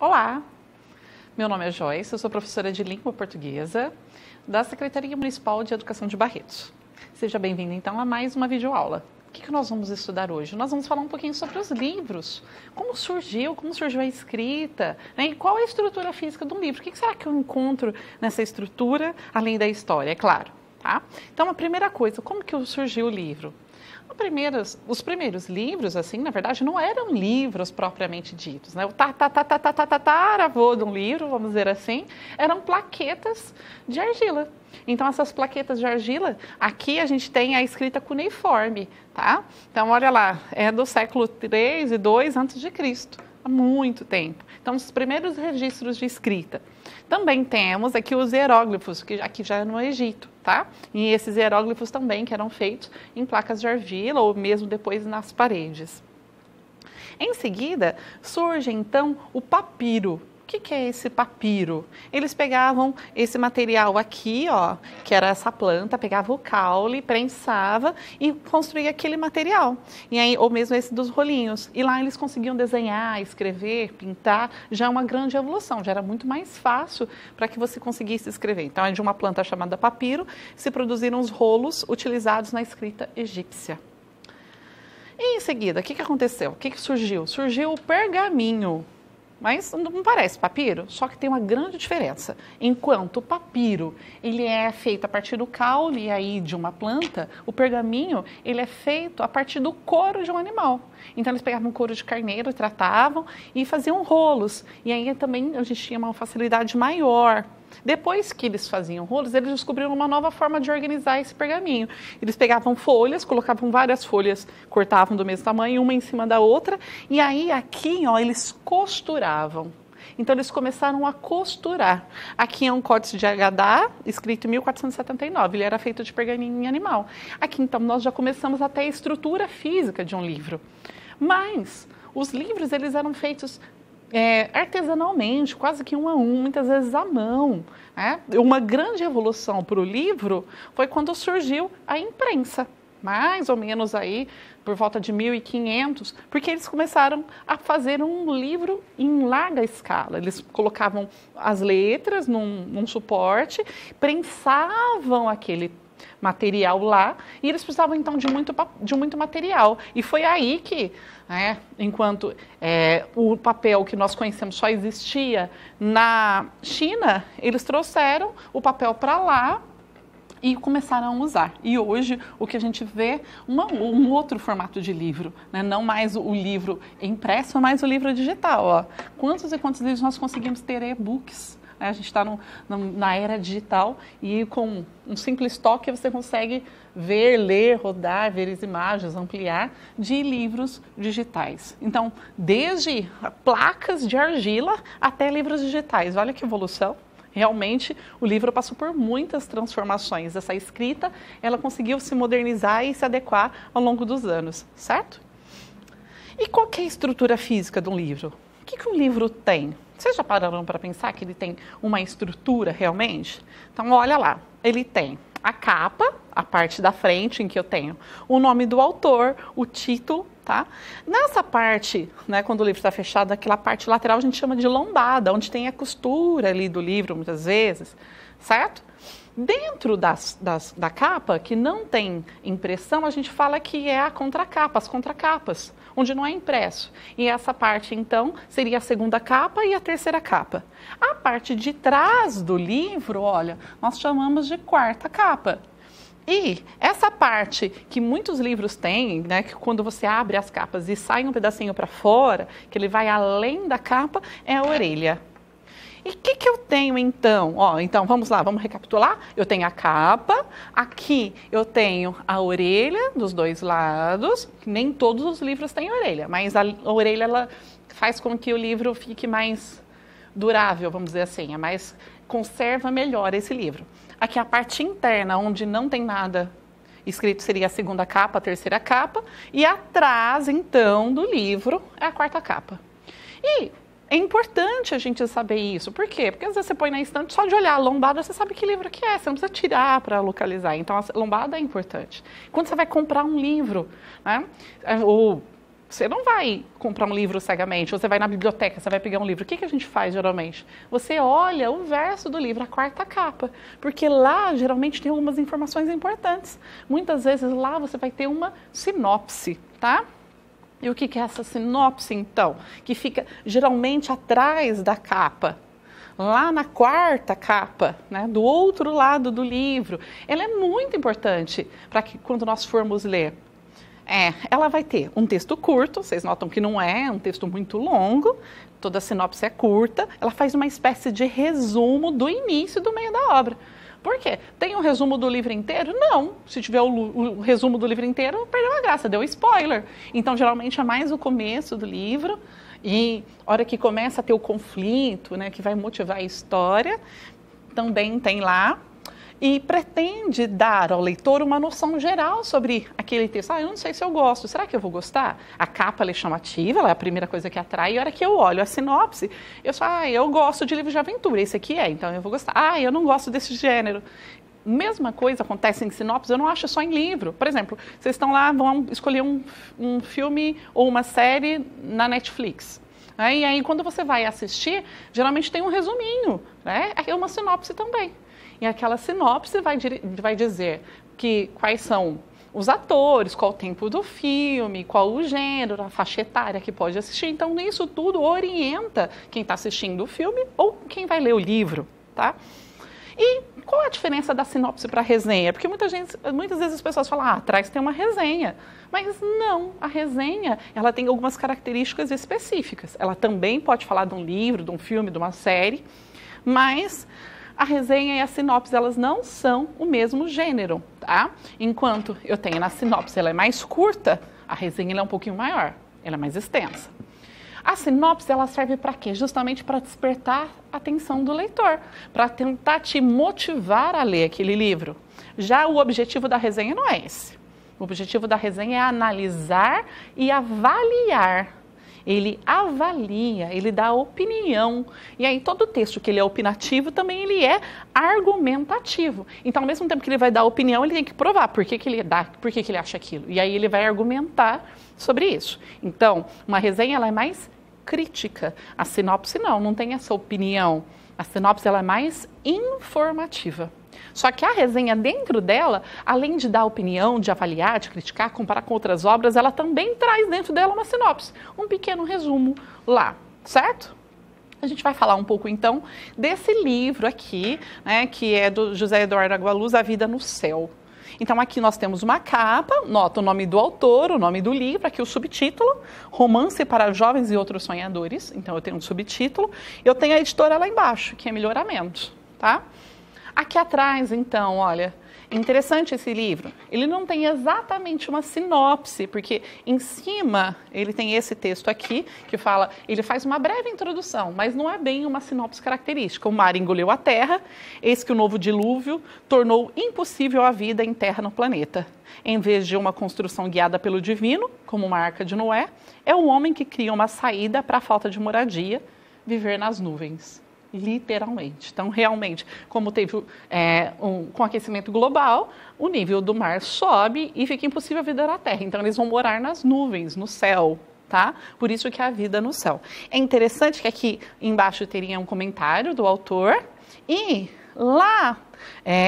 Olá, meu nome é Joyce, eu sou professora de língua portuguesa da Secretaria Municipal de Educação de Barretos. Seja bem-vindo então a mais uma videoaula. O que nós vamos estudar hoje? Nós vamos falar um pouquinho sobre os livros, como surgiu a escrita, né? E qual é a estrutura física de um livro. O que será que eu encontro nessa estrutura, além da história, é claro. Tá? Então, a primeira coisa, como que surgiu o livro? Os primeiros livros, assim, na verdade, não eram livros propriamente ditos, né? O tataravô de um livro, vamos dizer assim, eram plaquetas de argila. Então, essas plaquetas de argila, aqui a gente tem a escrita cuneiforme, tá? Então, olha lá, é do século 3 e 2 a.C., há muito tempo. Então, os primeiros registros de escrita. Também temos aqui os hieróglifos, que aqui já é no Egito, tá? E esses hieróglifos também que eram feitos em placas de argila ou mesmo depois nas paredes. Em seguida, surge então o papiro. O que é esse papiro? Eles pegavam esse material aqui, ó, que era essa planta, pegava o caule, prensava e construía aquele material. E aí, ou mesmo esse dos rolinhos. E lá eles conseguiam desenhar, escrever, pintar, já é uma grande evolução, já era muito mais fácil para que você conseguisse escrever. Então, é de uma planta chamada papiro, se produziram os rolos utilizados na escrita egípcia. E em seguida, o que aconteceu? O que surgiu? Surgiu o pergaminho. Mas não parece papiro, só que tem uma grande diferença. Enquanto o papiro, ele é feito a partir do caule aí de uma planta, o pergaminho, ele é feito a partir do couro de um animal. Então, eles pegavam couro de carneiro, tratavam e faziam rolos. E aí também a gente tinha uma facilidade maior. Depois que eles faziam rolos, eles descobriram uma nova forma de organizar esse pergaminho. Eles pegavam folhas, colocavam várias folhas, cortavam do mesmo tamanho, uma em cima da outra, e aí aqui, ó, eles costuravam. Então, eles começaram a costurar. Aqui é um códice de Agadá, escrito em 1479, ele era feito de pergaminho animal. Aqui, então, nós já começamos até a estrutura física de um livro. Mas os livros, eles eram feitos artesanalmente, quase que um a um, muitas vezes à mão. Né? Uma grande evolução para o livro foi quando surgiu a imprensa, mais ou menos aí por volta de 1500, porque eles começaram a fazer um livro em larga escala. Eles colocavam as letras num suporte, prensavam aquele material lá, e eles precisavam então de muito material. E foi aí que, enquanto o papel que nós conhecemos só existia na China, eles trouxeram o papel para lá e começaram a usar. E hoje o que a gente vê é um outro formato de livro, né? Não mais o livro impresso, mas o livro digital. Ó. Quantos e quantos livros nós conseguimos ter e-books? A gente está na era digital e com um simples toque você consegue ver, ler, rodar, ver as imagens, ampliar de livros digitais. Então, desde placas de argila até livros digitais. Olha que evolução. Realmente, o livro passou por muitas transformações. Essa escrita, ela conseguiu se modernizar e se adequar ao longo dos anos, certo? E qual que é a estrutura física de um livro? O que um livro tem? Vocês já pararam para pensar que ele tem uma estrutura realmente? Então, olha lá, ele tem a capa, a parte da frente em que eu tenho o nome do autor, o título, tá? Nessa parte, né, quando o livro está fechado, aquela parte lateral a gente chama de lombada, onde tem a costura ali do livro, muitas vezes, certo? Dentro da capa, que não tem impressão, a gente fala que é a contracapa, as contracapas, onde não é impresso. E essa parte, então, seria a segunda capa e a terceira capa. A parte de trás do livro, olha, nós chamamos de quarta capa. E essa parte que muitos livros têm, né, que quando você abre as capas e sai um pedacinho para fora, que ele vai além da capa, é a orelha. E o que eu tenho então? Então vamos lá, vamos recapitular. Eu tenho a capa, aqui eu tenho a orelha dos dois lados, nem todos os livros têm orelha, mas a orelha ela faz com que o livro fique mais durável, vamos dizer assim, conserva melhor esse livro. Aqui a parte interna, onde não tem nada escrito, seria a segunda capa, a terceira capa, e atrás então do livro é a quarta capa. E é importante a gente saber isso. Por quê? Porque às vezes você põe na estante, só de olhar a lombada, você sabe que livro que é. Você não precisa tirar para localizar. Então, a lombada é importante. Quando você vai comprar um livro, né, ou Você não vai comprar um livro cegamente, você vai na biblioteca, você vai pegar um livro. O que que a gente faz geralmente? Você olha o verso do livro, a quarta capa, porque lá geralmente tem algumas informações importantes. Muitas vezes lá você vai ter uma sinopse, tá? E o que que é essa sinopse então? Que fica geralmente atrás da capa. Lá na quarta capa, né, do outro lado do livro. Ela é muito importante para que quando nós formos ler. Ela vai ter um texto curto, vocês notam que não é um texto muito longo, toda a sinopse é curta, ela faz uma espécie de resumo do início e do meio da obra. Por quê? Tem um resumo do livro inteiro? Não. Se tiver o resumo do livro inteiro, perdeu a graça, deu spoiler. Então, geralmente, é mais o começo do livro e a hora que começa a ter o conflito, né, que vai motivar a história, também tem lá. E pretende dar ao leitor uma noção geral sobre aquele texto. Eu não sei se eu gosto, será que eu vou gostar? A capa ela é chamativa, ela é a primeira coisa que atrai, e a hora que eu olho a sinopse, eu falo, eu gosto de livros de aventura, esse aqui então eu vou gostar. Eu não gosto desse gênero. Mesma coisa acontece em sinopse, eu não acho só em livro. Por exemplo, vocês estão lá, vão escolher um filme ou uma série na Netflix. E aí, quando você vai assistir, geralmente tem um resuminho, né? É uma sinopse também. E aquela sinopse vai dizer quais são os atores, qual o tempo do filme, qual o gênero, a faixa etária que pode assistir. Então, isso tudo orienta quem está assistindo o filme ou quem vai ler o livro, tá? E qual a diferença da sinopse para a resenha? Porque muitas vezes as pessoas falam, atrás tem uma resenha. Mas não, a resenha, ela tem algumas características específicas. Ela também pode falar de um livro, de um filme, de uma série, mas a resenha e a sinopse, elas não são o mesmo gênero, tá? Enquanto eu tenho na sinopse, ela é mais curta, a resenha ela é um pouquinho maior, ela é mais extensa. A sinopse, ela serve para quê? Justamente para despertar a atenção do leitor, para tentar te motivar a ler aquele livro. Já o objetivo da resenha não é esse. O objetivo da resenha é analisar e avaliar. Ele avalia, ele dá opinião. E aí todo texto que ele é opinativo, também ele é argumentativo. Então, ao mesmo tempo que ele vai dar opinião, ele tem que provar por que ele dá, por que ele acha aquilo. E aí ele vai argumentar sobre isso. Então, uma resenha ela é mais crítica. A sinopse não tem essa opinião. A sinopse ela é mais informativa. Só que a resenha dentro dela, além de dar opinião, de avaliar, de criticar, comparar com outras obras, ela também traz dentro dela uma sinopse, um pequeno resumo lá, certo? A gente vai falar um pouco então desse livro aqui, né, que é do José Eduardo Agualuz, A Vida no Céu. Então aqui nós temos uma capa, nota o nome do autor, o nome do livro, aqui o subtítulo, Romance para Jovens e Outros Sonhadores. Então eu tenho um subtítulo, eu tenho a editora lá embaixo, que é Melhoramento, tá? Aqui atrás, então, olha, interessante esse livro. Ele não tem exatamente uma sinopse, porque em cima ele tem esse texto aqui, que fala, ele faz uma breve introdução, mas não é bem uma sinopse característica. O mar engoliu a terra, eis que o novo dilúvio tornou impossível a vida em terra no planeta. Em vez de uma construção guiada pelo divino, como uma arca de Noé, é o homem que cria uma saída para a falta de moradia, viver nas nuvens. Literalmente. Então, realmente, como teve com aquecimento global, o nível do mar sobe e fica impossível a vida na Terra. Então, eles vão morar nas nuvens, no céu, tá? Por isso que é a vida no céu. É interessante que aqui embaixo teria um comentário do autor e lá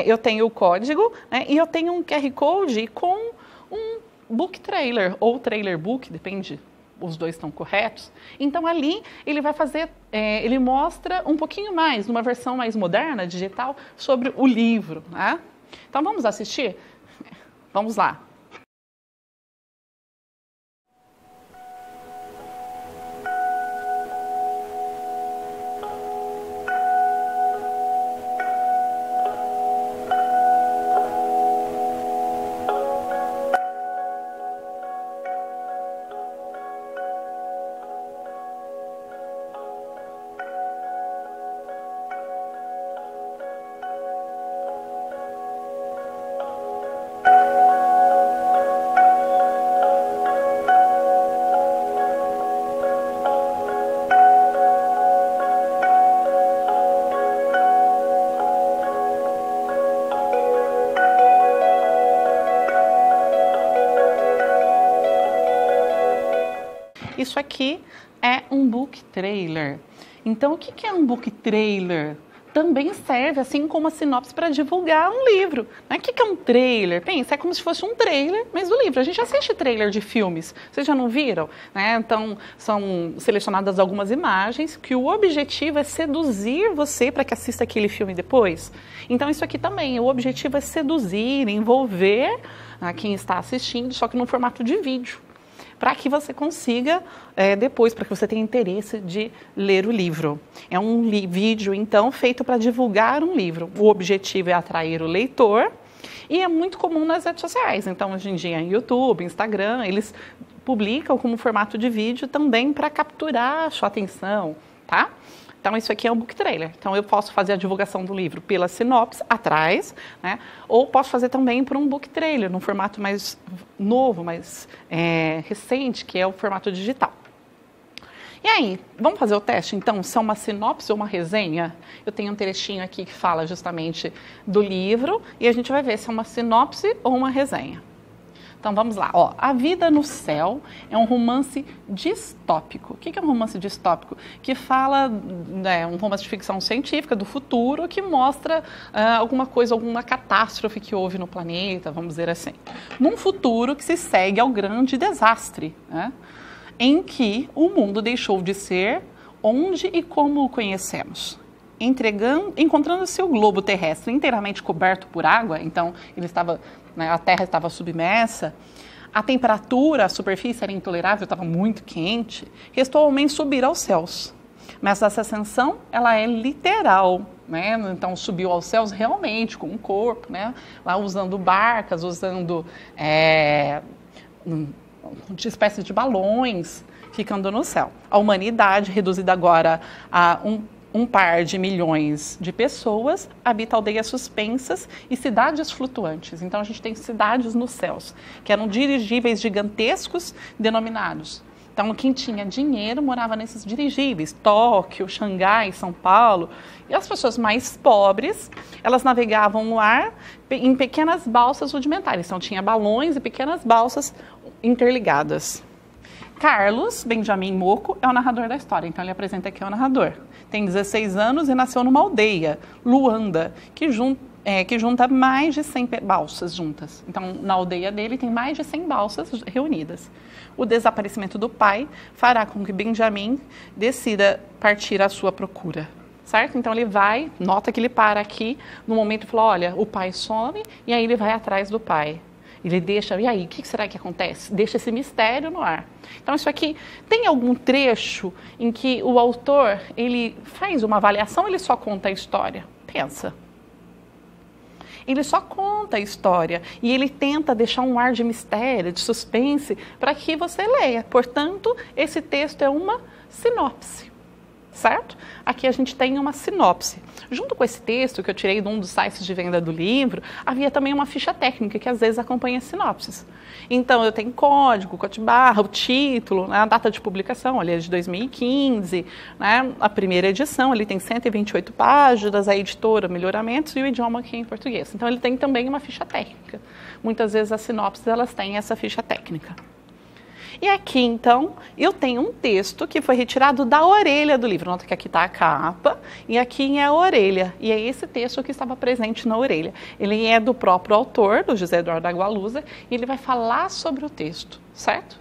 eu tenho o código, né, e eu tenho um QR Code com um book trailer ou trailer book, depende. Os dois estão corretos. Então, ali, ele vai fazer, ele mostra um pouquinho mais, numa versão mais moderna, digital, sobre o livro, né? Então, vamos assistir? Vamos lá. Isso aqui é um book trailer. Então, o que é um book trailer? Também serve, assim como a sinopse, para divulgar um livro. O que é um trailer? Pensa, é como se fosse um trailer, mas do livro. A gente assiste trailer de filmes, vocês já não viram? Então, são selecionadas algumas imagens que o objetivo é seduzir você para que assista aquele filme depois. Então, isso aqui também, o objetivo é seduzir, envolver quem está assistindo, só que no formato de vídeo, para que você consiga, depois, para que você tenha interesse de ler o livro. É um vídeo, então, feito para divulgar um livro. O objetivo é atrair o leitor e é muito comum nas redes sociais. Então, hoje em dia, em YouTube, Instagram, eles publicam como formato de vídeo também para capturar a sua atenção, tá? Então, isso aqui é um book trailer. Então, eu posso fazer a divulgação do livro pela sinopse, atrás, ou posso fazer também por um book trailer, num formato mais novo, mais recente, que é o formato digital. E aí, vamos fazer o teste, então? Se é uma sinopse ou uma resenha? Eu tenho um trechinho aqui que fala justamente do livro, e a gente vai ver se é uma sinopse ou uma resenha. Então, vamos lá. A Vida no Céu é um romance distópico. O que é um romance distópico? Que fala, um romance de ficção científica do futuro, que mostra alguma coisa, alguma catástrofe que houve no planeta, vamos dizer assim. Num futuro que se segue ao grande desastre, em que o mundo deixou de ser onde e como o conhecemos. Encontrando-se o globo terrestre inteiramente coberto por água, então a Terra estava submersa, a temperatura, a superfície era intolerável, estava muito quente, restou ao homem subir aos céus. Mas essa ascensão, ela é literal, Então subiu aos céus realmente com um corpo, Lá usando barcas, usando uma espécie de balões, ficando no céu. A humanidade, reduzida agora a um par de milhões de pessoas, habita aldeias suspensas e cidades flutuantes. Então, a gente tem cidades nos céus, que eram dirigíveis gigantescos denominados. Então, quem tinha dinheiro morava nesses dirigíveis, Tóquio, Xangai, São Paulo. E as pessoas mais pobres, elas navegavam no ar em pequenas balsas rudimentares. Então, tinha balões e pequenas balsas interligadas. Carlos Benjamin Moco é o narrador da história, então ele apresenta aqui o narrador. Tem 16 anos e nasceu numa aldeia, Luanda, que junta mais de 100 balsas juntas. Então, na aldeia dele tem mais de 100 balsas reunidas. O desaparecimento do pai fará com que Benjamin decida partir à sua procura, certo? Então, ele vai, nota que ele para aqui, no momento e fala, olha, o pai some, e aí ele vai atrás do pai. Ele deixa, e aí, o que será que acontece? Deixa esse mistério no ar. Então, isso aqui, tem algum trecho em que o autor, ele faz uma avaliação ou ele só conta a história? Pensa. Ele só conta a história e ele tenta deixar um ar de mistério, de suspense, para que você leia. Portanto, esse texto é uma sinopse. Certo? Aqui a gente tem uma sinopse. Junto com esse texto que eu tirei de um dos sites de venda do livro, havia também uma ficha técnica que às vezes acompanha as sinopses. Então, eu tenho código, código-barra, o título, a data de publicação, ali é de 2015, a primeira edição, ele tem 128 páginas, a editora, melhoramentos e o idioma aqui em português. Então, ele tem também uma ficha técnica. Muitas vezes as sinopses, elas têm essa ficha técnica. E aqui, então, eu tenho um texto que foi retirado da orelha do livro. Nota que aqui está a capa e aqui é a orelha. E é esse texto que estava presente na orelha. Ele é do próprio autor, do José Eduardo Agualusa, e ele vai falar sobre o texto, certo?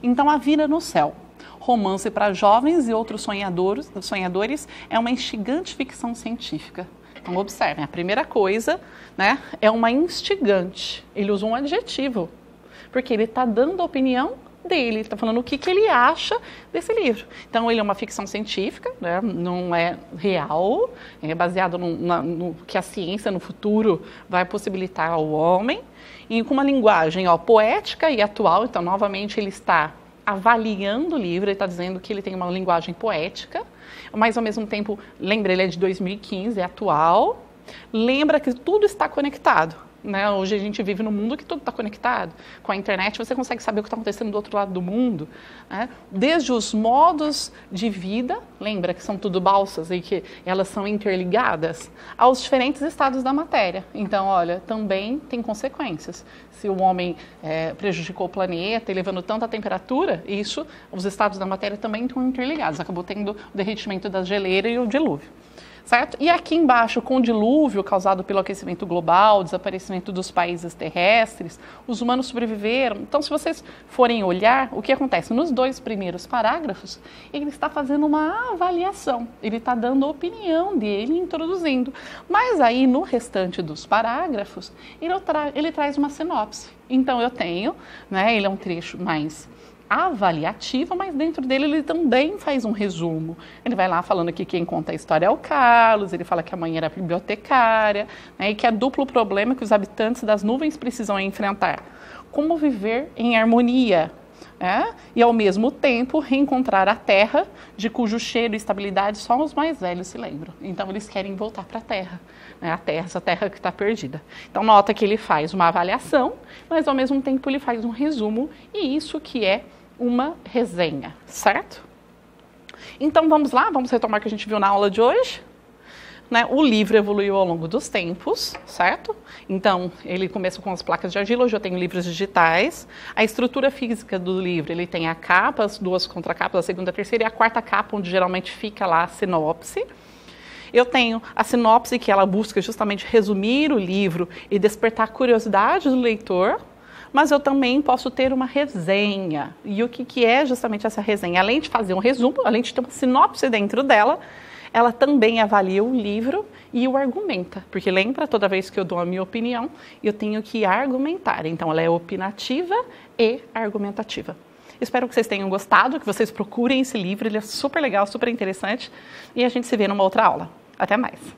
Então, A Vida no Céu. Romance para jovens e outros sonhadores é uma instigante ficção científica. Então, observem, a primeira coisa, é uma instigante. Ele usa um adjetivo, porque ele está dando a opinião dele, está falando o que ele acha desse livro. Então, ele é uma ficção científica, não é real, é baseado no que a ciência no futuro vai possibilitar ao homem, e com uma linguagem poética e atual. Então, novamente, ele está avaliando o livro, ele está dizendo que ele tem uma linguagem poética, mas, ao mesmo tempo, lembra, ele é de 2015, é atual, lembra que tudo está conectado. né? Hoje a gente vive num mundo que tudo está conectado. Com a internet você consegue saber o que está acontecendo do outro lado do mundo, né? Desde os modos de vida, lembra que são tudo balsas e que elas são interligadas, aos diferentes estados da matéria. Então, olha, também tem consequências. Se o homem prejudicou o planeta e levando tanta temperatura, isso, os estados da matéria também estão interligados. Acabou tendo o derretimento da geleira e o dilúvio. Certo? E aqui embaixo, com o dilúvio causado pelo aquecimento global, desaparecimento dos países terrestres, os humanos sobreviveram. Então, se vocês forem olhar, o que acontece? Nos 2 primeiros parágrafos, ele está fazendo uma avaliação, ele está dando a opinião dele, introduzindo. Mas aí, no restante dos parágrafos, ele traz uma sinopse. Então, eu tenho, né, ele é um trecho mais avaliativa, mas dentro dele ele também faz um resumo. Ele vai lá falando que quem conta a história é o Carlos, ele fala que a mãe era bibliotecária, né, e que é duplo problema que os habitantes das nuvens precisam enfrentar. Como viver em harmonia, né, e ao mesmo tempo reencontrar a terra, de cujo cheiro e estabilidade só os mais velhos se lembram. Então eles querem voltar para a terra, né, essa terra que está perdida. Então nota que ele faz uma avaliação, mas ao mesmo tempo ele faz um resumo, e isso que é uma resenha, certo? Então vamos lá, vamos retomar o que a gente viu na aula de hoje. Né? O livro evoluiu ao longo dos tempos, certo? Então ele começa com as placas de argila, hoje eu tenho livros digitais. A estrutura física do livro, ele tem a capa, as 2 contracapas, a segunda, a terceira e a quarta capa, onde geralmente fica lá a sinopse. Eu tenho a sinopse, que ela busca justamente resumir o livro e despertar a curiosidade do leitor. Mas eu também posso ter uma resenha. E o que é justamente essa resenha? Além de fazer um resumo, além de ter uma sinopse dentro dela, ela também avalia o livro e o argumenta. Porque lembra, toda vez que eu dou a minha opinião, eu tenho que argumentar. Então, ela é opinativa e argumentativa. Espero que vocês tenham gostado, que vocês procurem esse livro. Ele é super legal, super interessante. E a gente se vê numa outra aula. Até mais!